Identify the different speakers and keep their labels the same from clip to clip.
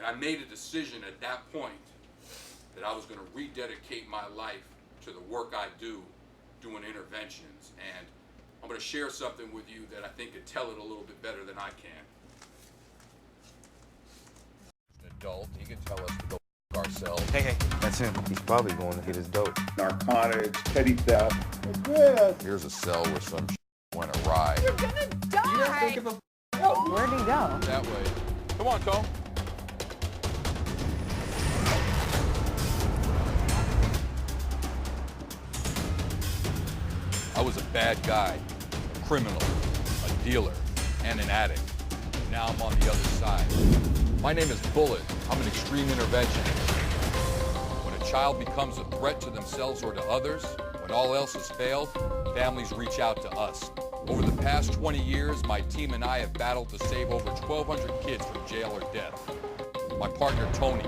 Speaker 1: And I made a decision at that point that I was going to rededicate my life to the work I do, doing interventions. And I'm going to share something with you that I think could tell it a little bit better than I can. An adult, he can tell us to go ourselves.
Speaker 2: Hey, that's him. He's probably going to get his dope.
Speaker 3: Narcotics, petty theft. Yeah.
Speaker 1: Here's a cell where some went awry.
Speaker 4: You're gonna die!
Speaker 3: You don't think of a
Speaker 4: Where'd he go?
Speaker 1: That way. Come on, Tom. I was a bad guy, a criminal, a dealer, and an addict. Now I'm on the other side. My name is Bullet. I'm an extreme interventionist. When a child becomes a threat to themselves or to others, when all else has failed, families reach out to us. Over the past 20 years, my team and I have battled to save over 1,200 kids from jail or death. My partner, Tony,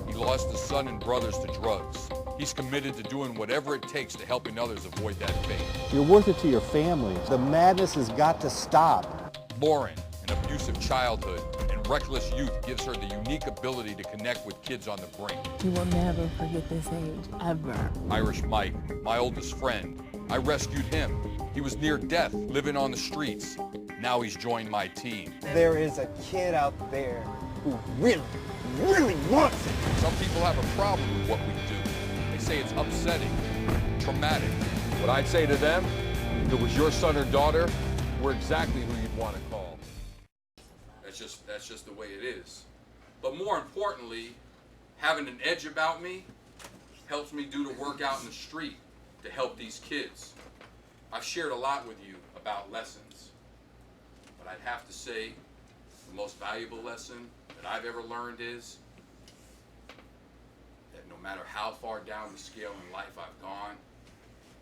Speaker 1: he lost his son and brothers to drugs. He's committed to doing whatever it takes to helping others avoid that fate.
Speaker 5: You're worth it to your family. The madness has got to stop.
Speaker 1: Lauren, an abusive childhood and reckless youth, gives her the unique ability to connect with kids on the brink.
Speaker 6: You will never forget this age, ever.
Speaker 1: Irish Mike, my oldest friend. I rescued him. He was near death, living on the streets. Now he's joined my team.
Speaker 5: There is a kid out there who really wants it.
Speaker 1: Some people have a problem with what we do. They say it's upsetting, traumatic. What I'd say to them, if it was your son or daughter, we're exactly who you'd want to call. That's just the way it is. But more importantly, having an edge about me helps me do the work out in the street to help these kids. I've shared a lot with you about lessons, but I'd have to say the most valuable lesson that I've ever learned is that no matter how far down the scale in life I've gone,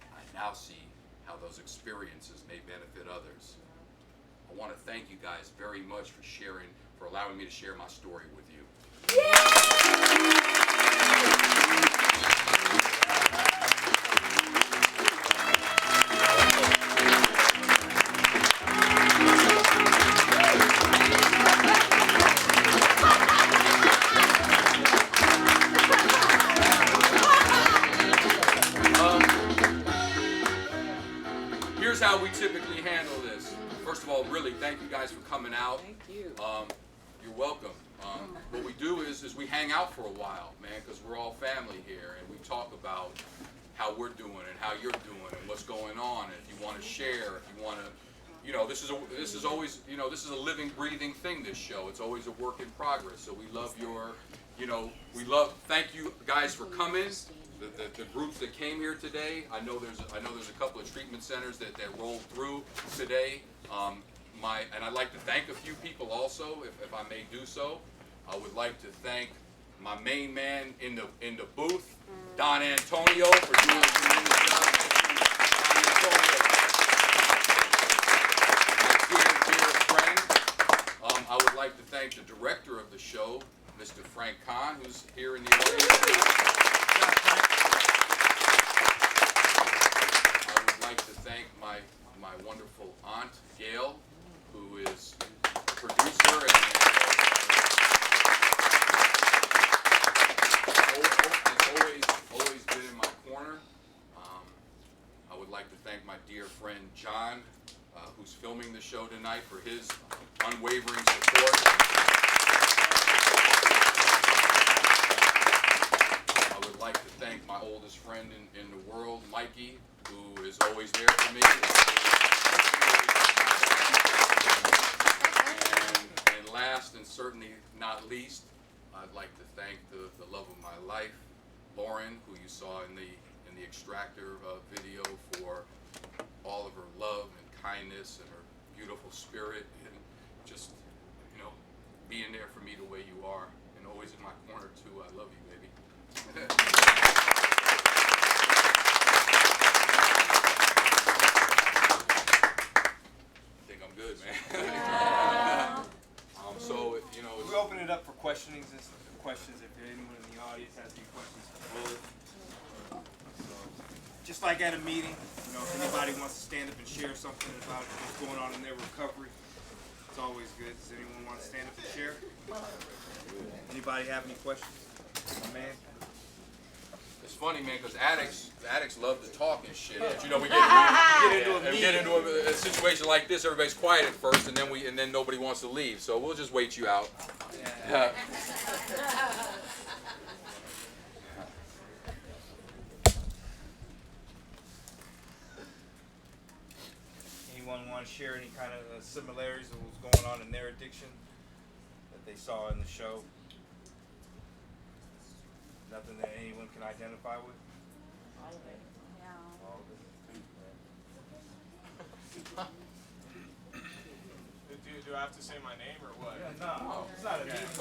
Speaker 1: I now see how those experiences may benefit others. I want to thank you guys very much for allowing me to share my story with you. Here's how we typically handle this. First of all, really, thank you guys for coming out.
Speaker 4: Thank you.
Speaker 1: You're welcome. What we do is we hang out for a while, man, because we're all family here, and we talk about how we're doing and how you're doing and what's going on. And if you want to share, if you want to, this is always, this is a living, breathing thing. This show, it's always a work in progress. So we love your, thank you guys for coming. The groups that came here today. I know there's a couple of treatment centers that rolled through today. And I'd like to thank a few people also, if I may do so. I would like to thank my main man in the booth, Don Antonio, for doing a tremendous job. Don Antonio, my dear friend. I would like to thank the director of the show, Mr. Frank Kahn, who's here in the audience. I would like to thank my wonderful aunt, Gail, who is a producer and has always been in my corner. I would like to thank my dear friend John, who's filming the show tonight, for his unwavering support. I would like to thank my oldest friend in the world, Mikey, who is always there for me. And last and certainly not least, I'd like to thank the love of my life, Lauren, who you saw in the Extractor video, for all of her love and kindness and her beautiful spirit, and just being there for me the way you are, and always in my corner too. I love you, baby. I think I'm good, man.
Speaker 2: We open it up for questions. If anyone in the audience has any questions for Bullet. So, just like at a meeting, if anybody wants to stand up and share something about what's going on in their recovery, it's always good. Does anyone want to stand up and share? Anybody have any questions? My man?
Speaker 1: It's funny, man, because addicts love to talk and shit. But you know, we get into a situation like this. Everybody's quiet at first, and then nobody wants to leave. So we'll just wait you out. Yeah.
Speaker 2: Anyone want to share any kind of similarities of what's going on in their addiction that they saw in the show? Nothing that anyone can identify with? All of it.
Speaker 7: Do I have to say my name or what?
Speaker 2: Yeah, no, it's not a
Speaker 7: Okay.
Speaker 2: meeting.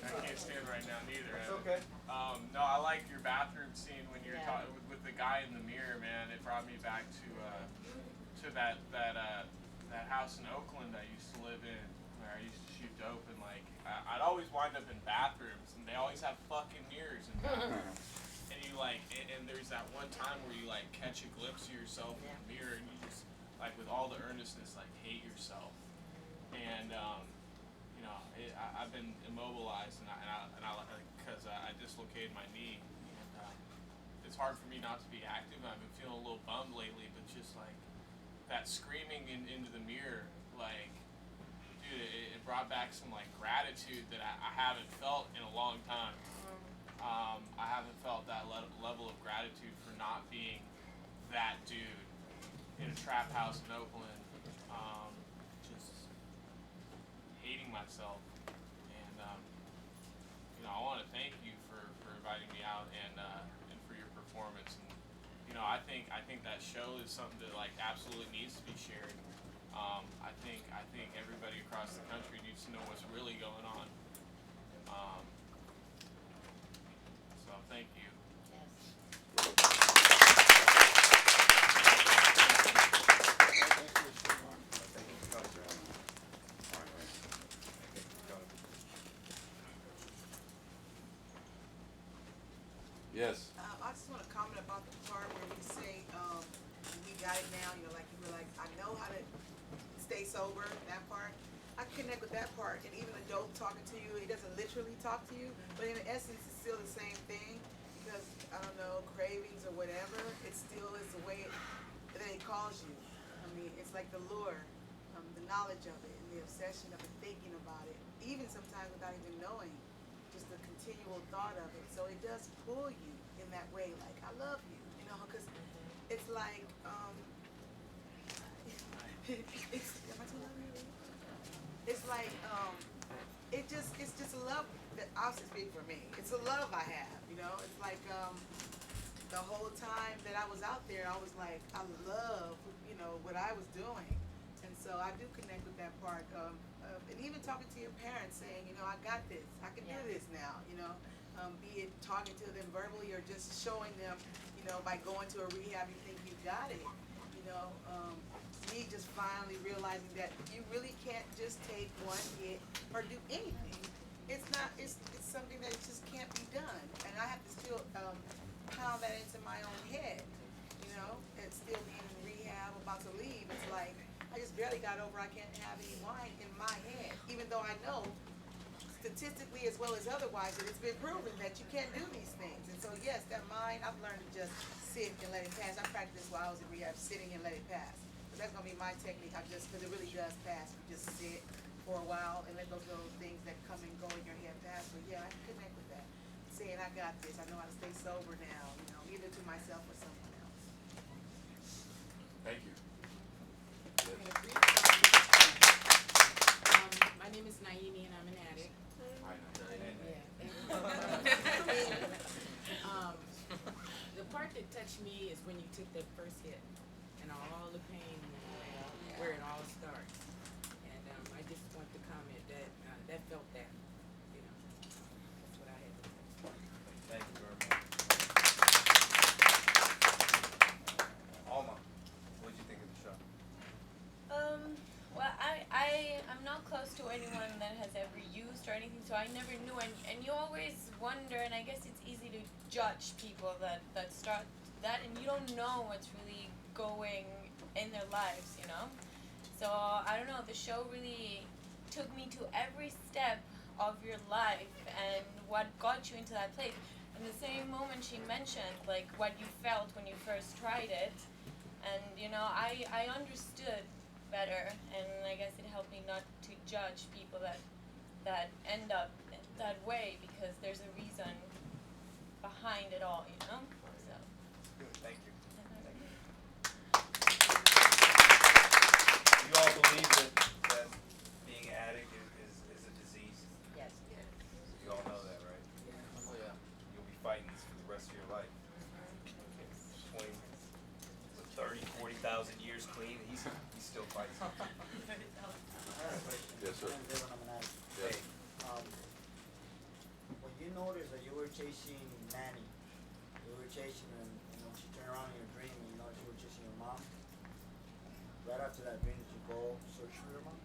Speaker 7: I can't stand right now neither.
Speaker 2: It's okay.
Speaker 7: No, I like your bathroom scene when you're talking with the guy in the mirror, man. It brought me back to that house in Oakland I used to live in, where I used to shoot dope, and like I'd always wind up in bathrooms, and they always have fucking mirrors in bathrooms. And you like, and there's that one time where you like catch a glimpse of yourself in the mirror, and you just like with all the earnestness like hate yourself. And you know, I've been immobilized, and I because I dislocated my knee, and it's hard for me not to be active. I've been feeling a little bummed lately, but just like that screaming into the mirror, like, dude, it brought back some like gratitude that I haven't felt in a long time. I haven't felt that level of gratitude for not being that dude in a trap house in Oakland. Just hating myself, and you know, I want to thank you for inviting me out and for your performance. And you know, I think that show is something that like absolutely needs to be shared. I think everybody across the country needs to know what's really going on. So thank you.
Speaker 1: Yes.
Speaker 8: I just want to comment about the part where you say, we got it now, you know, like you were like, I know how to stay sober, that part. I connect with that part, and even a dope talking to you, he doesn't literally talk to you, but in essence, it's still the same thing, because, I don't know, cravings or whatever, it still is the way that he calls you. I mean, it's like the lure, the knowledge of it, and the obsession of it, thinking about it, even sometimes without even knowing, just the continual thought of it. So it does pull you in that way, like, I love you, you know, because it's like, it's, am I too loud? It's like, it's just a love that I'll speak for me. It's a love I have, you know. It's like, the whole time that I was out there, I was like, I love, you know, what I was doing. And so I do connect with that part. And even talking to your parents saying, you know, I got this, I can do this now, you know. Be it talking to them verbally or just showing them, you know, by going to a rehab, you think you got it, you know. Me just finally realizing that you really can't just take one hit or do anything. It's not, it's something that just can't be done. And I have to still pound that into my own head, you know, and still being in rehab, about to leave. It's like, I just barely got over I can't have any wine in my head, even though I know statistically as well as otherwise that it's been proven that you can't do these things. And so yes, that mind, I've learned to just sit and let it pass. I practiced while I was in rehab, sitting and let it pass. But that's gonna be my technique. Because it really does pass. You just sit for a while and let those little things that come and go in your head pass. But yeah, I can connect with that. Saying I got this, I know how to stay sober now, you know, either to myself or someone else.
Speaker 1: Thank you.
Speaker 9: My name is Naimi and I'm an addict.
Speaker 1: Hi,
Speaker 9: The part that touched me is when you took that first hit and all the pain and where it all starts. And I just want to comment that that felt that, you know, that's what I had to say.
Speaker 2: Thank you very much. Alma, what did you think of the show?
Speaker 10: Well, I'm not close to anyone that has ever used or anything, so I never knew, and you always wonder, and I guess it's easy to judge people that start that, and you don't know what's really going in their lives, you know? So, I don't know, the show really took me to every step of your life and what got you into that place. In the same moment she mentioned like what you felt when you first tried it, and you know I understood better, and I guess it helped me not to judge people that end up that way, because there's a reason behind it all, you know. So.
Speaker 2: Good, thank you. You all believe that being an addict is a disease?
Speaker 9: Yes.
Speaker 2: You all know that, right?
Speaker 1: Oh yeah.
Speaker 2: You'll be fighting this for the rest of your life. 20, 30, 40,000 years clean, he's still fighting.
Speaker 1: Yes, sir.
Speaker 2: Hey,
Speaker 5: When you noticed that you were chasing Manny, you were chasing her, and she turned around in your dream, and you were chasing your mom. Right after that dream, did you go search for your mom?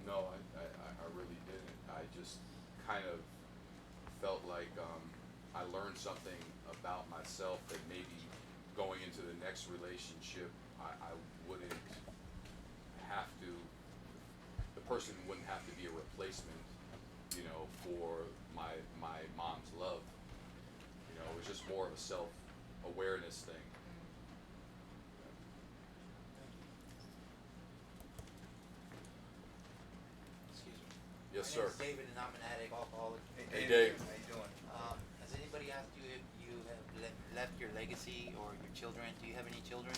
Speaker 1: No, I really didn't. I just kind of felt like I learned something about myself that maybe going into the next relationship, I wouldn't have to, the person wouldn't have to be a replacement, you know, for my mom's love. You know, it was just more of a self-awareness thing.
Speaker 11: Excuse me.
Speaker 1: Yes,
Speaker 11: My
Speaker 1: sir.
Speaker 11: name is David, and I'm an addict alcoholic.
Speaker 1: Hey, Dave.
Speaker 2: How you doing?
Speaker 11: Has anybody asked you if you have left your legacy or your children? Do you have any children?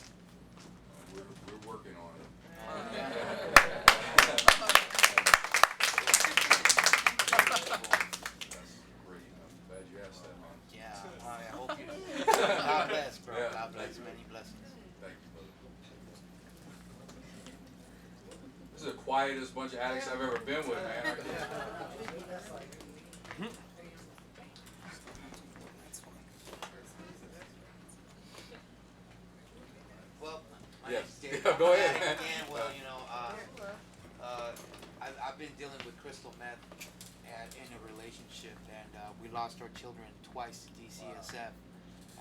Speaker 1: We're working on it. That's great. I'm glad you asked that, man.
Speaker 11: Yeah, I hope you do. God bless, bro.
Speaker 1: Yeah,
Speaker 11: God bless.
Speaker 1: thank you.
Speaker 11: Many blessings.
Speaker 1: Thank you, brother. This is the quietest bunch of addicts I've ever been with, man.
Speaker 11: Well, my
Speaker 1: Yes.
Speaker 11: name's David.
Speaker 1: Yeah, go
Speaker 11: I'm an
Speaker 1: ahead,
Speaker 11: addict
Speaker 1: man.
Speaker 11: again. Well, you know, I've been dealing with crystal meth and in a relationship, and we lost our children twice to DCSF,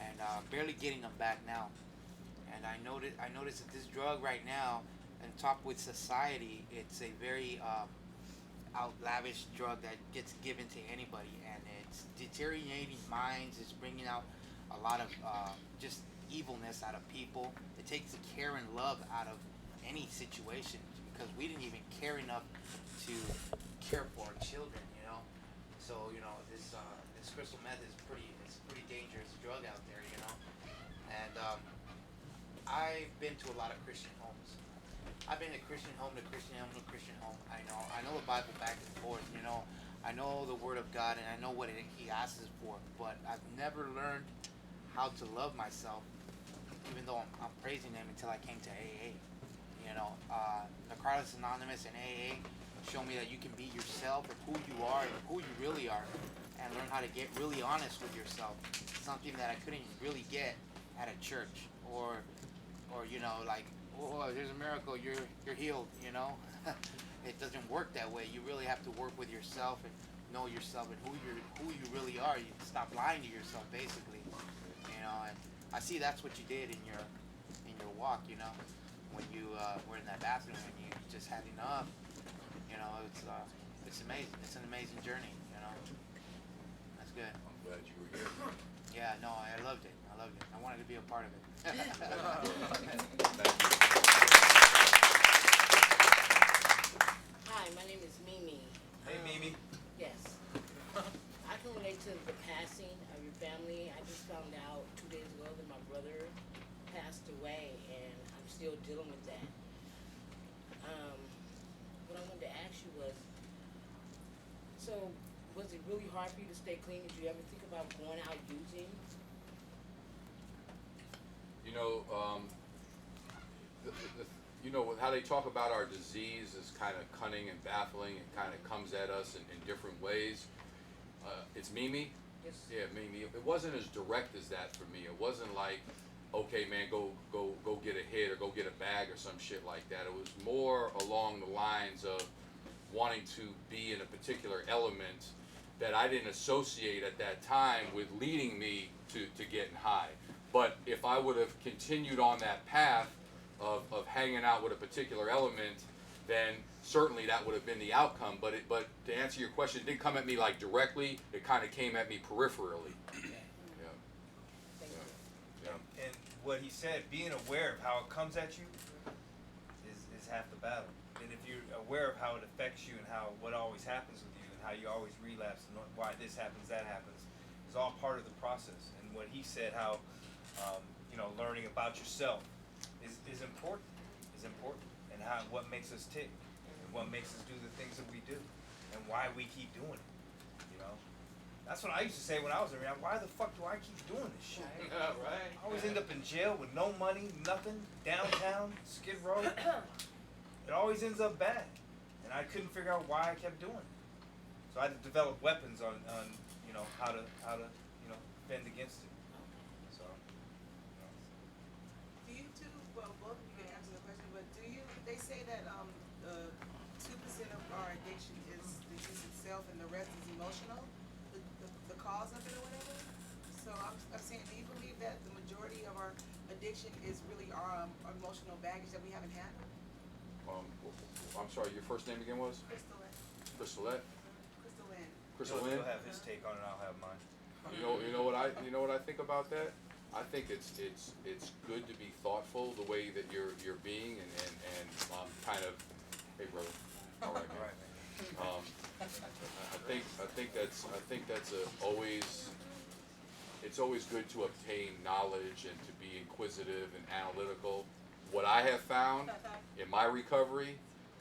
Speaker 11: and barely getting them back now. And I noticed that this drug right now, and top with society, it's a very out lavish drug that gets given to anybody, and it's deteriorating minds. It's bringing out a lot of just evilness out of people. It takes the care and love out of any situation, because we didn't even care enough to care for our children, you know. So you know, this crystal meth is it's a pretty dangerous drug out there, you know. And I've been to a lot of Christian homes. I've been to Christian home to Christian home to Christian home. I know the Bible back and forth, you know. I know the Word of God, and I know what He asks us for. But I've never learned how to love myself, even though I'm praising Him, until I came to AA. You know, Narcotics Anonymous and AA show me that you can be yourself and who you are and who you really are, and learn how to get really honest with yourself. Something that I couldn't really get at a church, or you know, like, oh, there's a miracle, you're healed. You know, it doesn't work that way. You really have to work with yourself and know yourself and who you really are. You stop lying to yourself, basically. You know, and I see that's what you did in your walk. You know, when you were in that bathroom and you just had enough. You know, it's amazing. It's an amazing journey. You know, that's good.
Speaker 1: I'm glad you were here.
Speaker 11: Yeah, no, I loved it. I wanted to be a part of it.
Speaker 1: Thank you.
Speaker 12: Hi, my name is Mimi.
Speaker 2: Hey, Mimi.
Speaker 12: Yes. I can relate to the passing of your family. I just found out 2 days ago that my brother passed away, and I'm still dealing with that. What I wanted to ask you was, so was it really hard for you to stay clean? Did you ever think about going out using?
Speaker 1: You know, you know how they talk about our disease is kind of cunning and baffling. It kind of comes at us in different ways. It's Mimi.
Speaker 12: Yes.
Speaker 1: Yeah, Mimi. It wasn't as direct as that for me. It wasn't like, okay, man, go get a hit or go get a bag or some shit like that. It was more along the lines of wanting to be in a particular element that I didn't associate at that time with leading me to getting high. But if I would have continued on that path of hanging out with a particular element, then certainly that would have been the outcome. But to answer your question, it didn't come at me like directly. It kind of came at me peripherally. Yeah.
Speaker 2: And what he said, being aware of how it comes at you is half the battle. And if you're aware of how it affects you and what always happens with you and how you always relapse and why this happens, that happens, is all part of the process. And what he said, how learning about yourself is important, and what makes us tick, and what makes us do the things that we do, and why we keep doing it. That's what I used to say when I was around. Why the fuck do I keep doing this shit?
Speaker 7: Right.
Speaker 2: I always end up in jail with no money, nothing, downtown, Skid Row. It always ends up bad. And I couldn't figure out why I kept doing it. So I had to develop weapons on how to fend against it. So
Speaker 8: Do you two, well, both of you can answer the question, but they say that 2% of our addiction is the use itself and the rest is emotional, the cause of it or whatever? So I'm saying, do you believe that the majority of our addiction is really our emotional baggage that we haven't handled?
Speaker 1: I'm sorry, your first name again was?
Speaker 8: Crystalette.
Speaker 1: Crystal Lynn?
Speaker 2: You'll have his take on it, I'll have mine.
Speaker 1: You know what I think about that? I think it's good to be thoughtful the way that you're being and kind of, hey brother, all right man. I think that's it's always good to obtain knowledge and to be inquisitive and analytical. What I have found in my recovery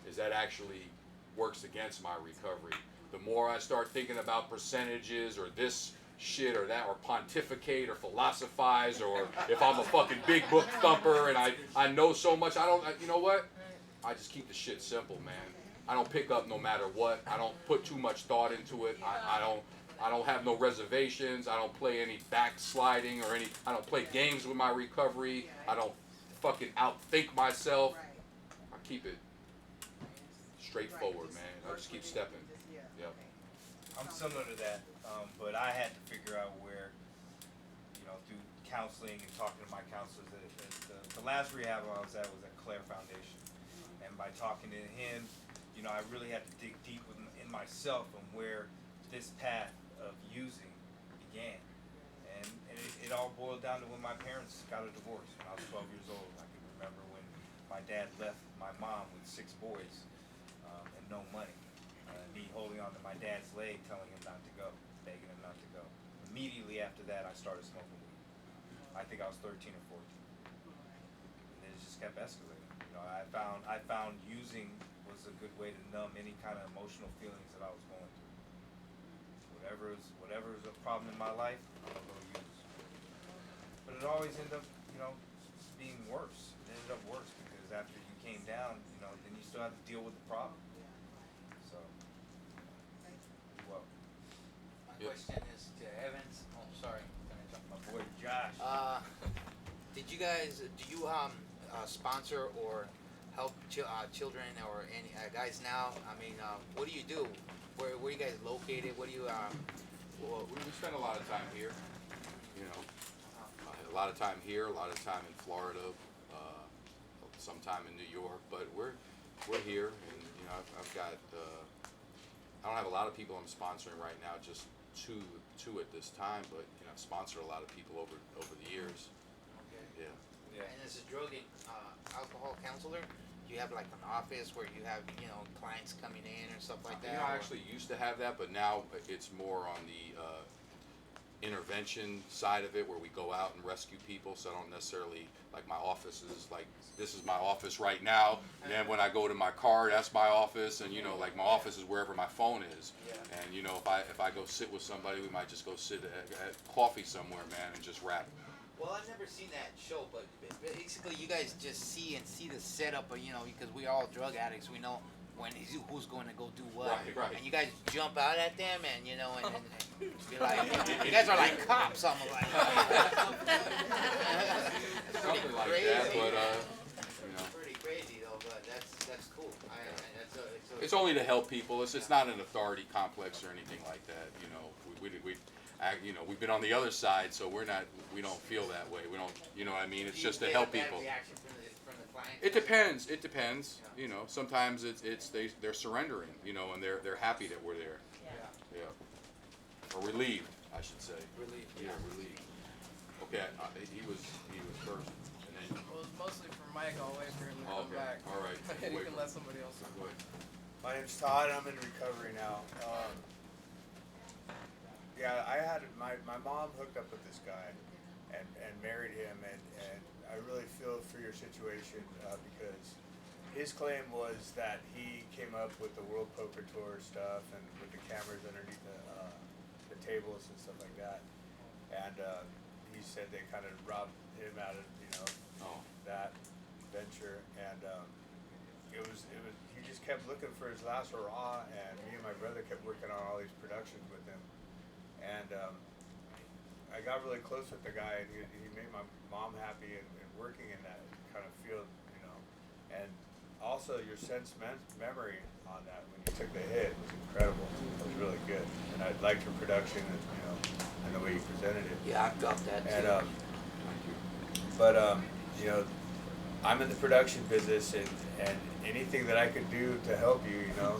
Speaker 1: is that actually works against my recovery. The more I start thinking about percentages or this shit or that, or pontificate or philosophize, or if I'm a fucking big book thumper and I know so much, you know what? I just keep the shit simple, man. I don't pick up no matter what. I don't put too much thought into it. I don't have no reservations. I don't play any backsliding or I don't play games with my recovery. I don't fucking outthink myself. I keep it straightforward, man. I just keep stepping. Yep.
Speaker 2: I'm similar to that, but I had to figure out where, through counseling and talking to my counselors, the last rehab I was at was at Claire Foundation. And by talking to him, I really had to dig deep in myself and where this path of using began. And it all boiled down to when my parents got a divorce when I was 12 years old. I can remember when my dad left my mom with 6 boys and no money. Me holding on to my dad's leg, telling him not to go, begging him not to go. Immediately after that, I started smoking weed. I think I was 13 or 14. And it just kept escalating. I found using was a good way to numb any kind of emotional feelings that I was going through. Whatever is a problem in my life, I'll go use. But it always ended up, being worse. It ended up worse because after you came down, then you still have to deal with the problem. So, well.
Speaker 11: My question is to Evans. Oh, sorry.
Speaker 2: My boy Josh.
Speaker 11: Do you sponsor or help children or any guys now? I mean, what do you do? Where are you guys located? What do you?
Speaker 1: Well, we spend a lot of time here. A lot of time here, a lot of time in Florida, sometime in New York. But we're here, and I've got. I don't have a lot of people I'm sponsoring right now, just two at this time. But I've sponsored a lot of people over the years.
Speaker 11: Okay.
Speaker 1: Yeah.
Speaker 11: And as a drug and alcohol counselor, do you have like an office where you have clients coming in or stuff like that?
Speaker 1: I actually used to have that, but now it's more on the intervention side of it, where we go out and rescue people. So I don't necessarily, like, my office is like, this is my office right now, and then when I go to my car, that's my office, and like my office is wherever my phone is. And if I go sit with somebody, we might just go sit at coffee somewhere, man, and just rap.
Speaker 11: Well, I've never seen that show, but basically you guys just see the setup of, because we're all drug addicts. We know who's going to go do what.
Speaker 1: Right.
Speaker 11: And you guys jump out at them and, and be like, you guys are like cops, almost like.
Speaker 1: Something like
Speaker 11: crazy.
Speaker 1: that, but,
Speaker 11: Pretty crazy, though, but that's cool.
Speaker 1: It's only to help people. It's not an authority complex or anything like that, we've been on the other side, so we don't feel that way. We don't, what I mean? It's just to help people.
Speaker 11: Reaction from the
Speaker 7: clients?
Speaker 1: It depends. It depends. You know, sometimes they're surrendering. You know, and they're happy that we're there.
Speaker 10: Yeah.
Speaker 1: Yeah. Or relieved, I should say.
Speaker 11: Relieved.
Speaker 1: Yeah, relieved. Okay, he was first, and then.
Speaker 13: Well, it was mostly for Mike. I'll wait for him to come
Speaker 1: Okay.
Speaker 13: back.
Speaker 1: All right.
Speaker 13: You can let somebody else.
Speaker 1: Go ahead.
Speaker 14: My name's Todd. I'm in recovery now. Yeah, I had my mom hooked up with this guy, and married him, and I really feel for your situation because his claim was that he came up with the World Poker Tour stuff and with the cameras underneath the tables and stuff like that, and he said they kind of robbed him out of that venture, and it was he just kept looking for his last hurrah, and me and my brother kept working on all these productions with him, and I got really close with the guy, and he made my mom happy and working in that kind of field, you know, and also your sense memory on that when you took the hit was incredible. It was really good, and I liked your production and and the way you presented it.
Speaker 11: Yeah, I felt that too.
Speaker 14: And but you know, I'm in the production business, and anything that I could do to help you, you know,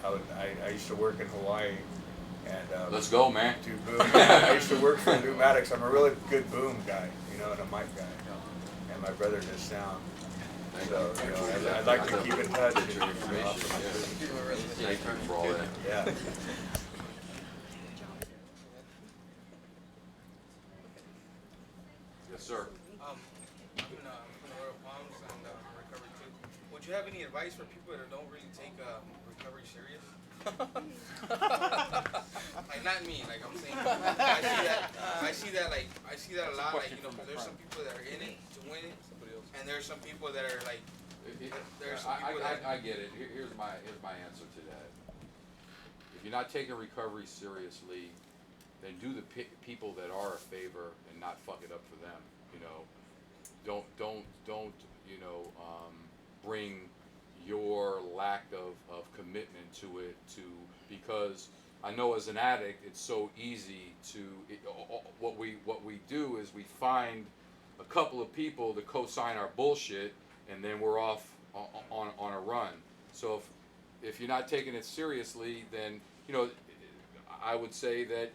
Speaker 14: I used to work in Hawaii, and
Speaker 1: Let's go, man.
Speaker 14: do boom. I used to work for Pneumatics. I'm a really good boom guy, you know, and a mic guy, and my brother does sound. So you know, I'd like to keep in touch.
Speaker 1: Thank you for all that.
Speaker 14: Yeah.
Speaker 1: Yes, sir.
Speaker 2: I'm in Royal Palms and recovery too. Would you have any advice for people that don't really take recovery serious? Like not me, like I'm saying, I see that a lot, like, you know, because there's some people that are in it to win it, and there's some people that are like, there's some people that.
Speaker 1: I get it. Here's my answer to that. If you're not taking recovery seriously, then do the people that are a favor and not fuck it up for them. You know, don't you know, bring your lack of commitment to it because I know as an addict it's so easy to what we do is we find a couple of people to co-sign our bullshit and then we're off on a run. So if you're not taking it seriously, then you know I would say that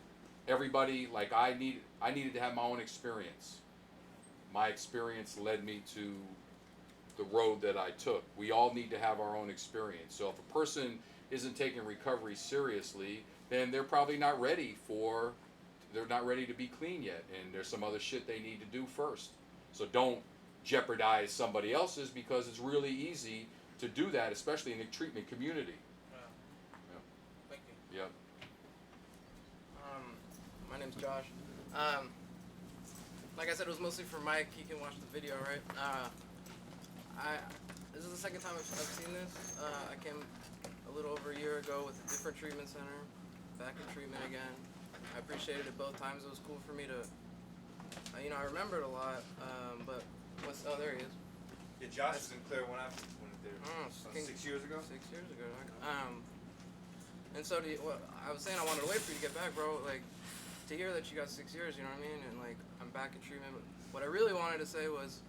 Speaker 1: everybody, like I needed to have my own experience. My experience led me to the road that I took. We all need to have our own experience. So if a person isn't taking recovery seriously, then they're probably not ready to be clean yet, and there's some other shit they need to do first. So don't jeopardize somebody else's because it's really easy to do that, especially in the treatment community. Yeah.
Speaker 2: Thank you.
Speaker 1: Yep.
Speaker 13: My name's Josh. Like I said, it was mostly for Mike. He can watch the video, right? This is the second time I've seen this. I came a little over a year ago with a different treatment center, back in treatment again. I appreciated it both times. It was cool for me to, you know, I remembered a lot, but oh, there he is.
Speaker 2: Yeah, Josh was in Clear when I went there 6 years ago.
Speaker 13: 6 years ago. And so what I was saying, I wanted to wait for you to get back, bro. Like, to hear that you got 6 years, you know what I mean? And like, I'm back in treatment. But what I really wanted to say was,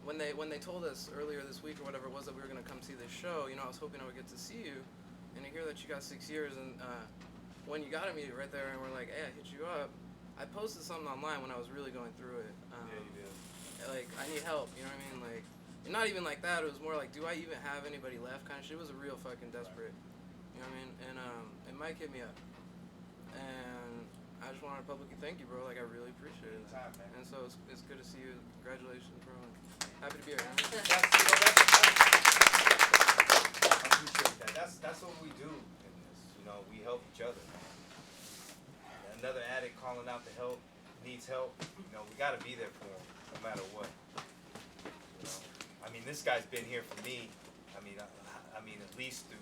Speaker 13: when they told us earlier this week or whatever it was that we were gonna come see this show, you know, I was hoping I would get to see you, and to hear that you got 6 years, and when you got me right there, and we're like, hey, I hit you up. I posted something online when I was really going through it.
Speaker 2: Yeah, you did.
Speaker 13: Like, I need help, you know what I mean? Like, and not even like that. It was more like, do I even have anybody left? Kind of shit. It was a real fucking desperate, you know what I mean? And Mike hit me up, and I just wanted to publicly thank you, bro. Like, I really appreciate it. And so it's good to see you. Congratulations, bro. Happy to be here.
Speaker 2: I appreciate that. That's what we do in this. You know, we help each other. Another addict calling out to help, needs help. You know, we got to be there for him, no matter what. You know, I mean, this guy's been here for me. I mean, at least through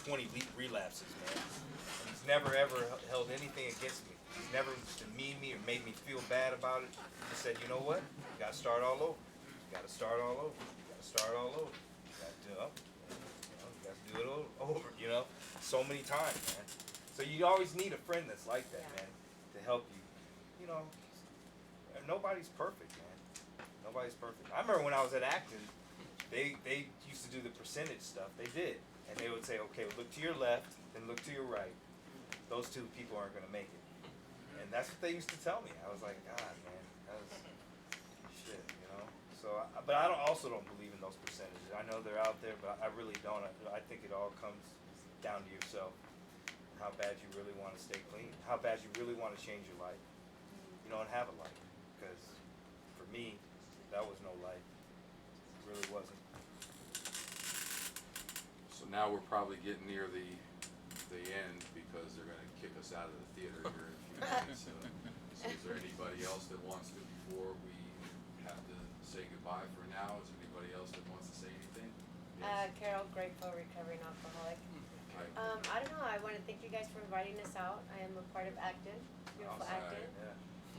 Speaker 2: 20 relapses, man. And he's never ever held anything against me. He's never demeaned me or made me feel bad about it. He said, you know what? You got to start all over. You got to start all over. You got to start all over. You got to do it. You got to do it over. You know, so many times, man. So you always need a friend that's like that, man, to help you. You know, nobody's perfect, man. Nobody's perfect. I remember when I was at Acton, they used to do the percentage stuff. They did, and they would say, okay, look to your left, then look to your right. Those two people aren't gonna make it, and that's what they used to tell me. I was like, God, man, that was shit, you know. So, but I also don't believe in those percentages. I know they're out there, but I really don't. I think it all comes down to yourself. How bad you really want to stay clean. How bad you really want to change your life. You know, and have a life. Because for me, that was no life. It really wasn't.
Speaker 1: So now we're probably getting near the end because they're going to kick us out of the theater here in a few minutes. So is there anybody else that wants to, before we have to say goodbye for now, is there anybody else that wants to say anything?
Speaker 15: Carol, grateful, recovering alcoholic. I don't know, I want to thank you guys for inviting us out. I am a part of Acton, beautiful Acton.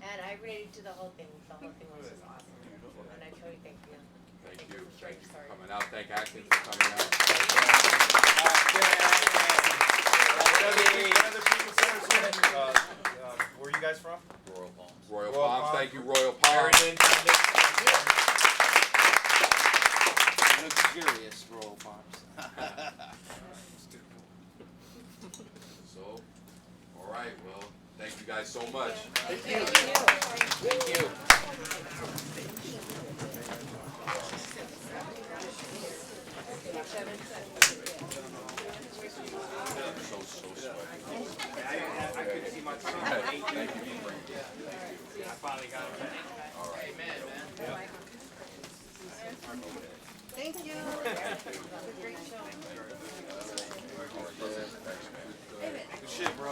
Speaker 15: And I related to the whole thing. The whole thing was just awesome. And I truly thank you.
Speaker 1: Thank
Speaker 15: you.
Speaker 1: Thank you for coming out. Thank Acton for coming out.
Speaker 2: Where are you guys from?
Speaker 1: Royal Palms. Royal Palms. Thank you, Royal Palms.
Speaker 11: Luxurious Royal Palms.
Speaker 1: So, all right. Well, thank you guys so much.
Speaker 11: Thank you. Thank you.
Speaker 1: So sweaty.
Speaker 2: I couldn't see my son.
Speaker 1: Thank you.
Speaker 2: I finally got it back.
Speaker 1: All right.
Speaker 11: Amen, man.
Speaker 8: Thank you. Great show.
Speaker 2: Good shit, bro.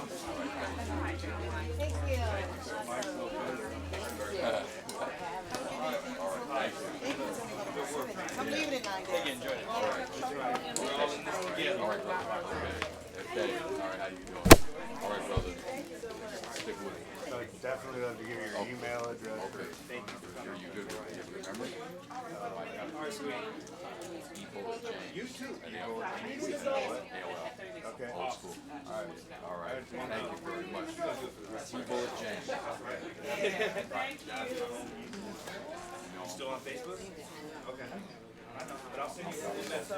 Speaker 15: Thank you.
Speaker 8: I'm leaving at 9 days.
Speaker 2: Enjoy it.
Speaker 1: All right.
Speaker 2: We're all in this together.
Speaker 1: All right, brother. Okay. All right, how you doing? All right, brother. Stick with it.
Speaker 14: So I'd definitely love to give you your email address.
Speaker 1: Okay. Thank you. Are you good with it? Remember?
Speaker 14: You too. Okay.
Speaker 1: Old school. All right. Thank you very much. T-Bullet James.
Speaker 2: You still on Facebook? Okay. I know, but I'll send you some messages.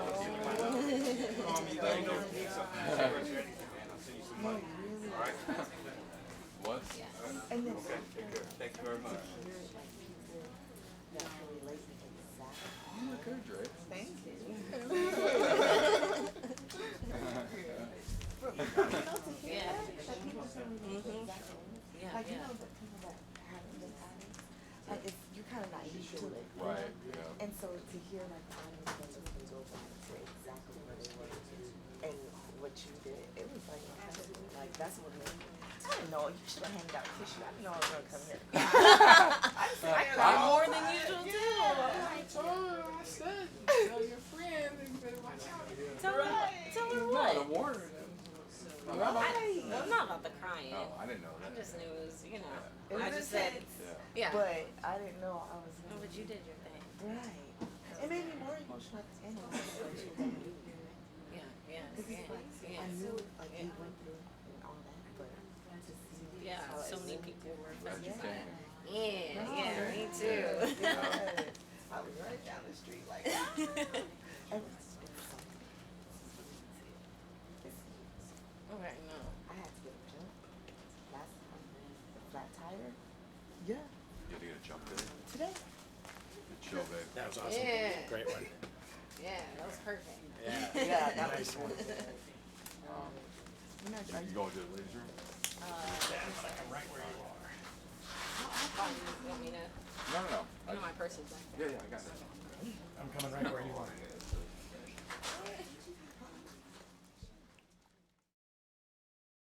Speaker 2: Call me, let me know if you need something. I'll send you some money. All right?
Speaker 1: What?
Speaker 2: Okay, take care. Thank you very much.
Speaker 1: You look good, Dre.
Speaker 8: Thank you.
Speaker 16: Like, you know, the people that haven't been addicts, like, it's, you're kind of naive to it.
Speaker 1: Right, yeah.
Speaker 16: And so to hear, like, the audience members can go back to exactly where they were and what you did, it was like, like, that's what made me. I didn't know, you should have handed out tissue. I didn't know I was going to come here. I cried more than usual, too.
Speaker 13: I told her, I said, tell your friend, you better watch out.
Speaker 15: Tell her what?
Speaker 13: To warn her.
Speaker 15: Well, not about the crying.
Speaker 1: Oh, I didn't know that.
Speaker 15: I just knew it was, you know.
Speaker 16: It
Speaker 15: I
Speaker 16: was
Speaker 15: just said, yeah.
Speaker 16: But I didn't know I was
Speaker 15: Oh, but you did your thing.
Speaker 16: Right. It made me more emotional at the end of it.
Speaker 15: Yeah.
Speaker 16: I knew, like, you went through and all that, but to see how
Speaker 15: so many
Speaker 16: it
Speaker 15: people were
Speaker 1: Glad you
Speaker 15: affected.
Speaker 1: came.
Speaker 15: Yeah, me too.
Speaker 16: I was right down the street like that.
Speaker 15: Okay, no.
Speaker 16: I had to get a jump. Last time, the flat tire. Yeah.
Speaker 1: You had to get a jump today?
Speaker 16: Today.
Speaker 1: Good show, babe.
Speaker 17: That was awesome.
Speaker 15: Yeah.
Speaker 17: Great one.
Speaker 15: Yeah, that was perfect.
Speaker 16: Yeah, that was
Speaker 17: Nice one.
Speaker 1: You going to the ladies' room?
Speaker 17: Right where you are.
Speaker 15: You want me to?
Speaker 1: No.
Speaker 15: You know my purse is back there.
Speaker 1: Yeah, I got it.
Speaker 17: I'm coming right where you are.